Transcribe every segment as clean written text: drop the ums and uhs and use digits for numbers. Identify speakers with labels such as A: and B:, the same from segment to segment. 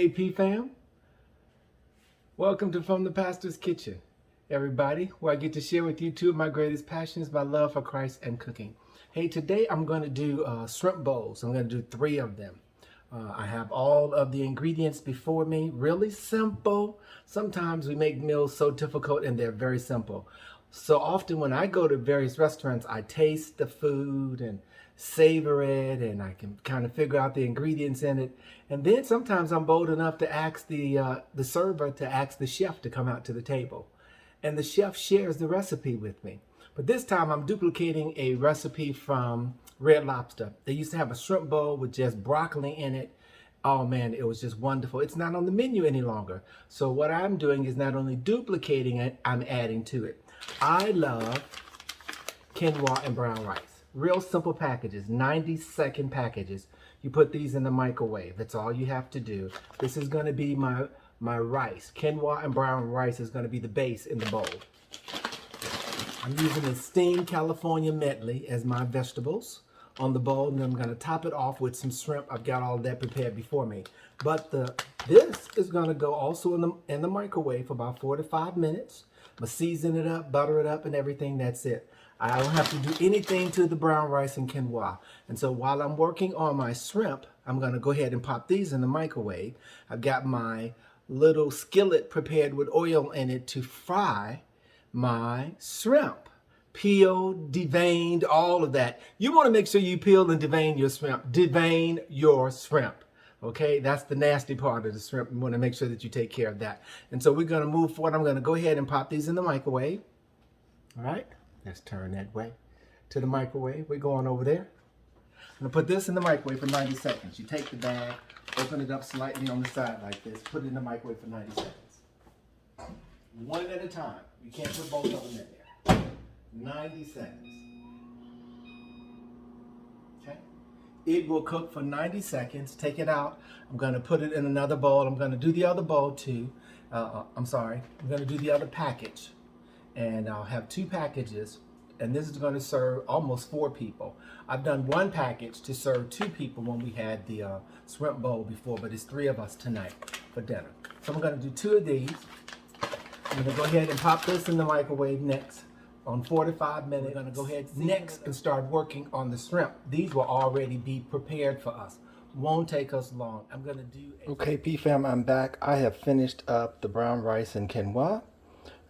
A: Hey P fam, welcome to From the Pastor's Kitchen, everybody, where I get to share with you two of my greatest passions, my love for Christ and cooking. Hey, today I'm going to do shrimp bowls. I'm going to do 3 of them. I have all of the ingredients before me, really simple. Sometimes we make meals so difficult and they're very simple. So often when I go to various restaurants, I taste the food and savor it, and I can kind of figure out the ingredients in it. And then sometimes I'm bold enough to ask the server to ask the chef to come out to the table. And the chef shares the recipe with me. But this time I'm duplicating a recipe from Red Lobster. They used to have a shrimp bowl with just broccoli in it. Oh man, it was just wonderful. It's not on the menu any longer. So what I'm doing is not only duplicating it, I'm adding to it. I love quinoa and brown rice. Real simple packages, 90-second packages. You put these in the microwave. That's all you have to do. This is going to be my rice. Quinoa and brown rice is going to be the base in the bowl. I'm using the steamed California Medley as my vegetables on the bowl, and I'm going to top it off with some shrimp. I've got all of that prepared before me. But this is going to go also in the microwave for about 4 to 5 minutes. I'm going to season it up, butter it up, and everything. That's it. I don't have to do anything to the brown rice and quinoa. And so while I'm working on my shrimp, I'm going to go ahead and pop these in the microwave. I've got my little skillet prepared with oil in it to fry my shrimp. Peeled, deveined, all of that. You want to make sure you peel and devein your shrimp. Devein your shrimp. Okay, that's the nasty part of the shrimp. You want to make sure that you take care of that. And so we're going to move forward. I'm going to go ahead and pop these in the microwave. All right, let's turn that way to the microwave. We're going over there. I'm going to put this in the microwave for 90 seconds. You take the bag, open it up slightly on the side like this, put it in the microwave for 90 seconds. One at a time. You can't put both of them in there. 90 seconds. Okay. It will cook for 90 seconds. Take it out. I'm going to put it in another bowl. I'm going to do the other bowl too. I'm going to do the other package. And I'll have 2 packages. And this is going to serve almost 4 people. I've done 1 package to serve 2 people when we had the shrimp bowl before, but it's 3 of us tonight for dinner. So I'm going to do 2 of these. I'm going to go ahead and pop this in the microwave next. On 4 to 5 minutes, we're going to go ahead next and start working on the shrimp. These will already be prepared for us. Won't take us long. I'm going to do Okay, P-Fam, I'm back. I have finished up the brown rice and quinoa.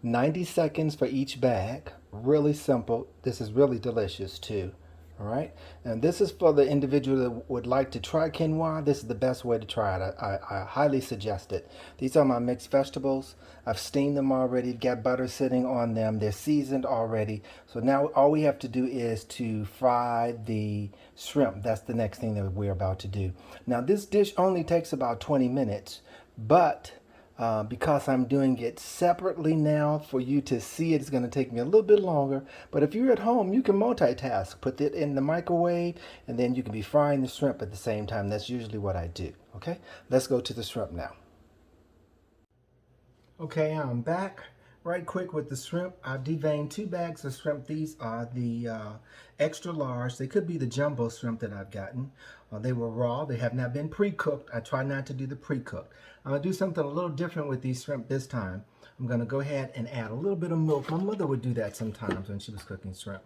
A: 90 seconds for each bag. Really simple. This is really delicious too. All right. And this is for the individual that would like to try quinoa. This is the best way to try it. I highly suggest it. These are my mixed vegetables. I've steamed them already. Got butter sitting on them. They're seasoned already. So now all we have to do is to fry the shrimp. That's the next thing that we're about to do. Now this dish only takes about 20 minutes, but because I'm doing it separately now for you to see it, it's going to take me a little bit longer. But if you're at home, you can multitask. Put it in the microwave, and then you can be frying the shrimp at the same time. That's usually what I do. Okay, let's go to the shrimp now. Okay, I'm back right quick with the shrimp. I've deveined 2 bags of shrimp. These are the extra large. They could be the jumbo shrimp that I've gotten. They were raw. They have not been pre-cooked. I try not to do the pre-cooked. I'm going to do something a little different with these shrimp this time. I'm going to go ahead and add a little bit of milk. My mother would do that sometimes when she was cooking shrimp.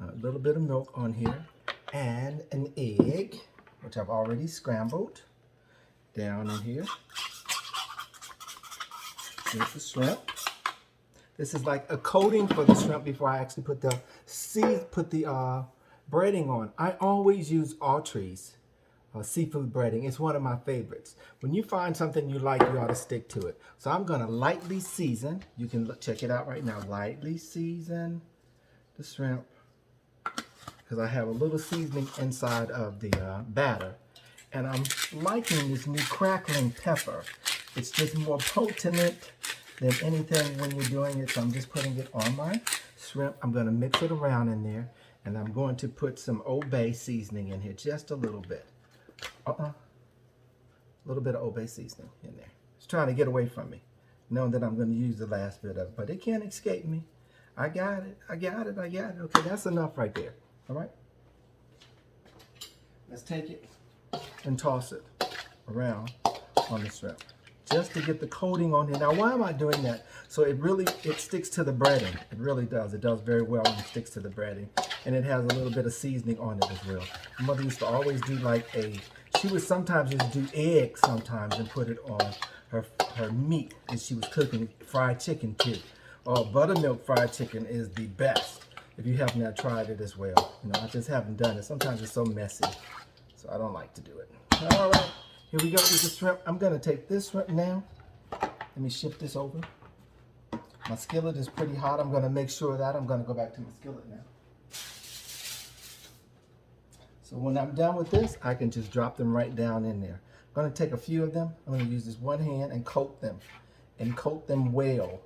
A: A little bit of milk on here. And an egg, which I've already scrambled down in here. Here's the shrimp. This is like a coating for the shrimp before I actually put the breading on. I always use Autry's seafood breading. It's one of my favorites. When you find something you like, you ought to stick to it. So I'm going to lightly season. You can check it out right now. Lightly season the shrimp because I have a little seasoning inside of the batter. And I'm liking this new crackling pepper. It's just more potent than anything when you're doing it. So I'm just putting it on my shrimp. I'm going to mix it around in there. And I'm going to put some Old Bay seasoning in here, just a little bit. A little bit of Old Bay seasoning in there. It's trying to get away from me, knowing that I'm going to use the last bit of it. But it can't escape me. I got it. Okay, that's enough right there. All right. Let's take it and toss it around on the shrimp, just to get the coating on it. Now, why am I doing that? So it sticks to the breading. It really does. It does very well and it sticks to the breading. And it has a little bit of seasoning on it as well. My mother used to always do she would sometimes just do eggs sometimes and put it on her meat that she was cooking, fried chicken too. Oh, buttermilk fried chicken is the best. If you have not tried it as well. I just haven't done it. Sometimes it's so messy, so I don't like to do it. All right, here we go with the shrimp. I'm gonna take this shrimp now. Let me shift this over. My skillet is pretty hot. I'm gonna make sure of that. I'm gonna go back to my skillet now. So when I'm done with this, I can just drop them right down in there. I'm gonna take a few of them. I'm gonna use this one hand and coat them well.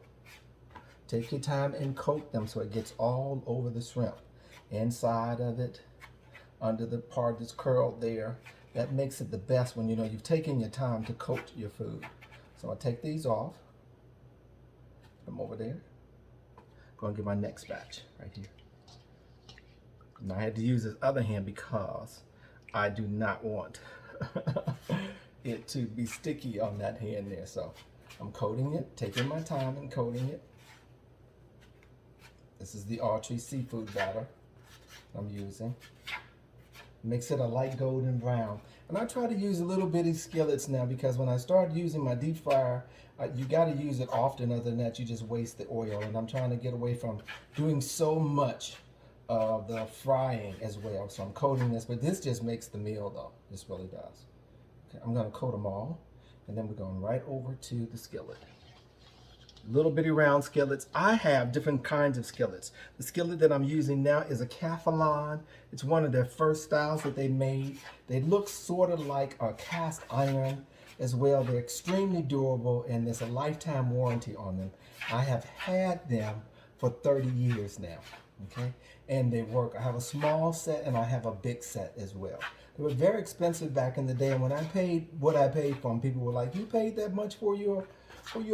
A: Take your time and coat them so it gets all over the shrimp. Inside of it, under the part that's curled there. That makes it the best when you've taken your time to coat your food. So I'll take these off. Put them over there. Going to get my next batch right here. And I had to use this other hand because I do not want it to be sticky on that hand there. So I'm coating it, taking my time and coating it. This is the Archery seafood batter I'm using. Mix it a light golden brown. And I try to use a little bitty skillets now because when I start using my deep fryer, you got to use it often. Other than that, you just waste the oil. And I'm trying to get away from doing so much of the frying as well. So I'm coating this, but this just makes the meal though. This really does. Okay, I'm going to coat them all. And then we're going right over to the skillet. Little bitty round skillets. I have different kinds of skillets. The skillet that I'm using now is a California. It's one of their first styles that they made. They look sort of like a cast iron as well. They're extremely durable and there's a lifetime warranty on them. I have had them for 30 years now, okay? And they work. I have a small set and I have a big set as well. They were very expensive back in the day, and when I paid what I paid for them, people were like, "You paid that much for your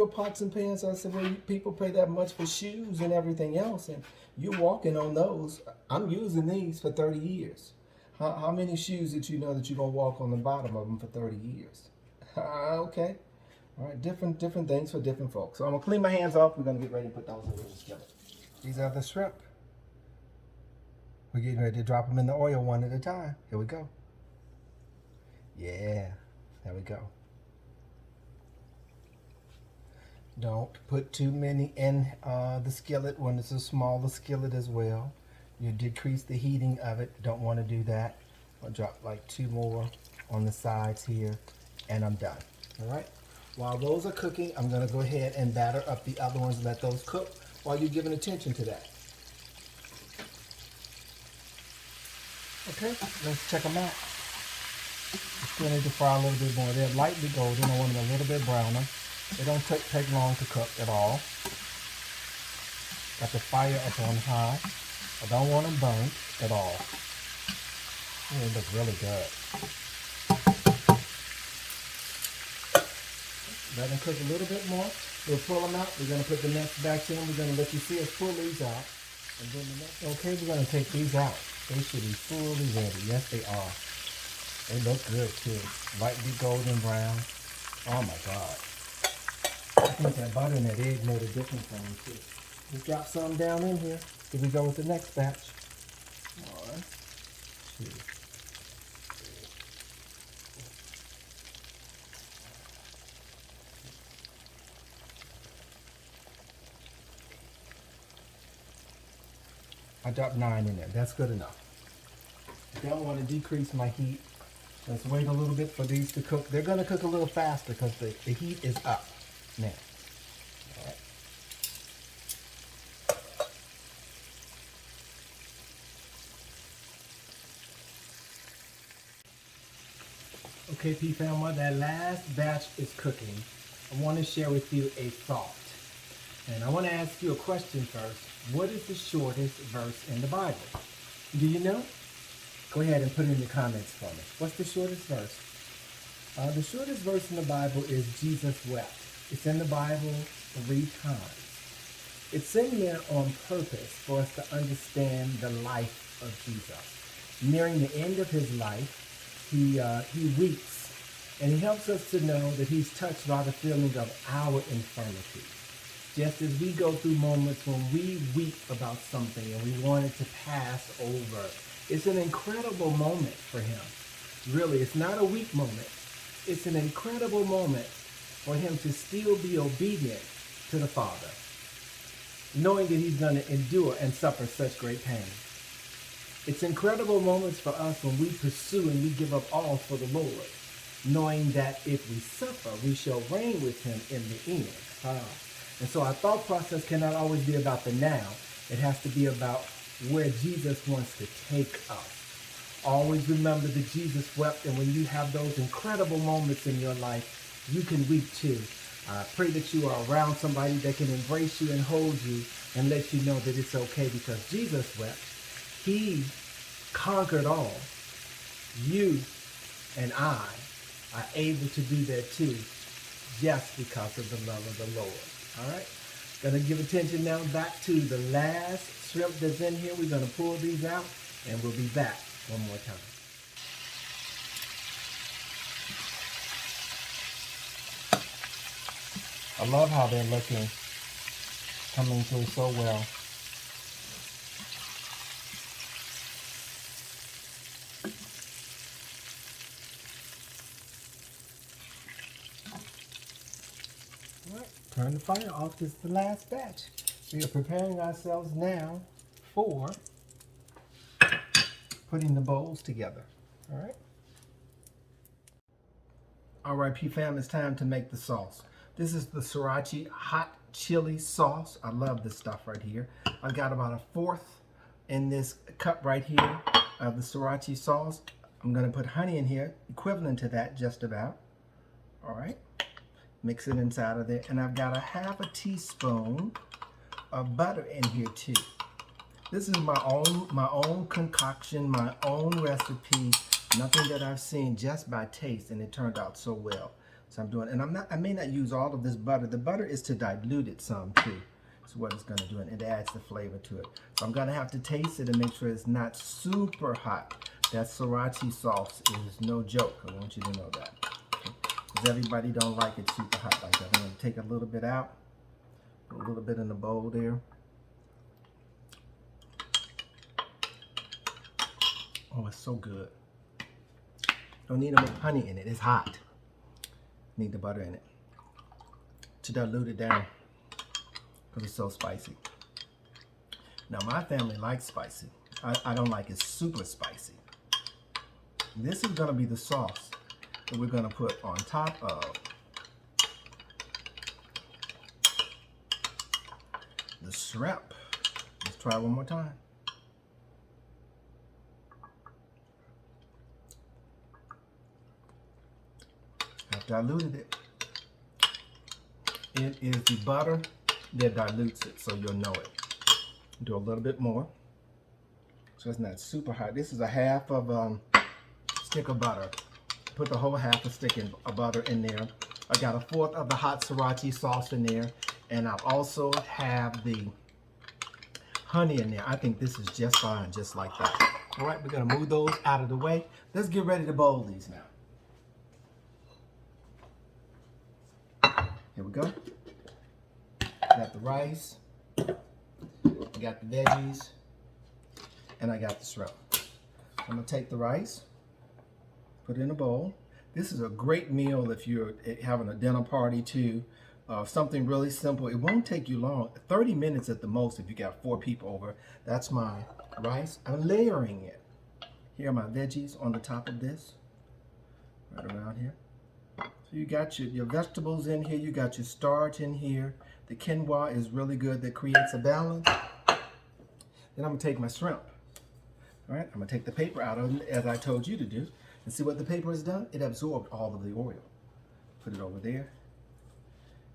A: pots and pans?" I said, "Well, people pay that much for shoes and everything else, and you're walking on those. I'm using these for 30 years. How many shoes did you know that you're going to walk on the bottom of them for 30 years? Okay. All right, different things for different folks. So I'm going to clean my hands off. We're going to get ready to put those in the skillet. These are the shrimp. We're getting ready to drop them in the oil one at a time. Here we go. Yeah, there we go. Don't put too many in the skillet when it's a smaller skillet as well. You decrease the heating of it. Don't want to do that. I'll drop like 2 more on the sides here and I'm done. All right. While those are cooking, I'm going to go ahead and batter up the other ones. Let those cook while you're giving attention to that. Okay, let's check them out. Still need to fry a little bit more. They're lightly golden. I want them a little bit browner. They don't take long to cook at all. Got the fire up on high. I don't want them burnt at all. They look really good. Let them cook a little bit more. We'll pull them out. We're going to put the next batch in. We're going to let you see us pull these out. And then the next. Okay, we're going to take these out. They should be fully ready. Yes, they are. They look good too. Lightly golden brown. Oh my God. I think that butter and that egg made a difference on them too. Just drop some down in here. Here we go with the next batch. 1, 2, 3. I dropped 9 in there. That's good enough. I don't want to decrease my heat. Let's wait a little bit for these to cook. They're going to cook a little faster because the heat is up now. All right. Okay, P-Family, that last batch is cooking. I want to share with you a thought. And I want to ask you a question first. What is the shortest verse in the Bible? Do you know? Go ahead and put it in the comments for me. What's the shortest verse? The shortest verse in the Bible is Jesus wept. It's in the Bible 3 times. It's in there on purpose for us to understand the life of Jesus. Nearing the end of his life, he weeps And he helps us to know that he's touched by the feeling of our infirmity. Just as we go through moments when we weep about something and we want it to pass over. It's an incredible moment for him. Really, it's not a weak moment. It's an incredible moment for him to still be obedient to the Father, knowing that he's going to endure and suffer such great pain. It's incredible moments for us when we pursue and we give up all for the Lord, knowing that if we suffer, we shall reign with him in the end. And so our thought process cannot always be about the now. It has to be about where Jesus wants to take us. Always remember that Jesus wept, and when you have those incredible moments in your life, you can weep too. I pray that you are around somebody that can embrace you and hold you and let you know that it's okay, because Jesus wept. He conquered all. You and I are able to do that too, just because of the love of the Lord. All right? Going to give attention now back to the last shrimp that's in here. We're going to pull these out, and we'll be back one more time. I love how they're looking, coming through so well. All right, turn the fire off. This is the last batch. We are preparing ourselves now for putting the bowls together. All right. All right, P-Fam, it's time to make the sauce. This is the Sriracha hot chili sauce. I love this stuff right here. I got about 1/4 in this cup right here of the Sriracha sauce. I'm gonna put honey in here, equivalent to that just about. All right, mix it inside of there. And I've got 1/2 teaspoon of butter in here too. This is my own concoction, my own recipe. Nothing that I've seen, just by taste, and it turned out so well. So I'm doing, and I may not use all of this butter. The butter is to dilute it some too. So what it's gonna do, and it adds the flavor to it. So I'm gonna have to taste it and make sure it's not super hot. That Sriracha sauce is no joke. I want you to know that. Because everybody don't like it super hot like that. I'm gonna take a little bit out, a little bit in the bowl there. Oh, it's so good. Don't need no honey in it. It's hot. Need the butter in it to dilute it down, because it's so spicy. Now my family likes spicy. I don't like it super spicy. This is gonna be the sauce that we're gonna put on top of the shrimp. Let's try one more time. I've diluted it. It is the butter that dilutes it, so you'll know it. Do a little bit more, so it's not super hot. This is 1/2 of a stick of butter. Put the whole 1/2 stick of butter in there. I got 1/4 of the hot Sriracha sauce in there, and I also have the honey in there. I think this is just fine, just like that. All right, we're gonna move those out of the way. Let's get ready to bowl these now. Here we go. Got the rice, I got the veggies, and I got the shrimp. I'm gonna take the rice, put it in a bowl. This is a great meal if you're having a dinner party too. Something really simple. It won't take you long, 30 minutes at the most if you got 4 people over. That's my rice. I'm layering it. Here are my veggies on the top of this, right around here. So you got your vegetables in here, you got your starch in here. The quinoa is really good, that creates a balance. Then I'm gonna take my shrimp. All right, I'm gonna take the paper out of it, as I told you to do, and see what the paper has done. It absorbed all of the oil. Put it over there.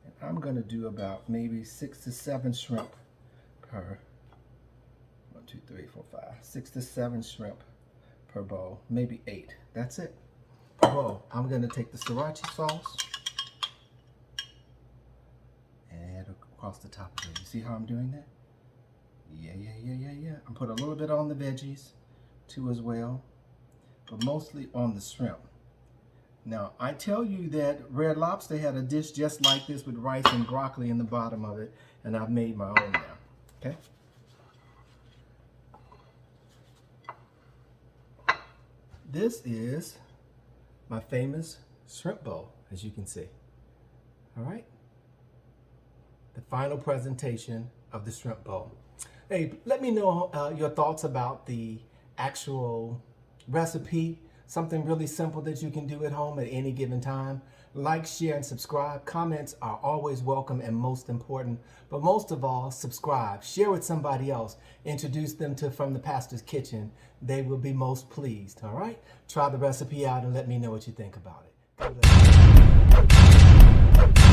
A: And I'm gonna do about maybe 6 to 7 shrimp per, 1, 2, 3, 4, 5, 6 to 7 shrimp per bowl, maybe 8. That's it. Whoa, I'm gonna take the Sriracha sauce and add across the top of it. You see how I'm doing that? Yeah. I'm putting a little bit on the veggies too as well, but mostly on the shrimp. Now, I tell you that Red Lobster had a dish just like this with rice and broccoli in the bottom of it, and I've made my own now, okay? This is my famous shrimp bowl, as you can see, all right? The final presentation of the shrimp bowl. Hey, let me know your thoughts about the actual recipe. Something really simple that you can do at home at any given time. Like, share, and subscribe. Comments are always welcome and most important. But most of all, subscribe. Share with somebody else. Introduce them to From the Pastor's Kitchen. They will be most pleased, all right? Try the recipe out and let me know what you think about it.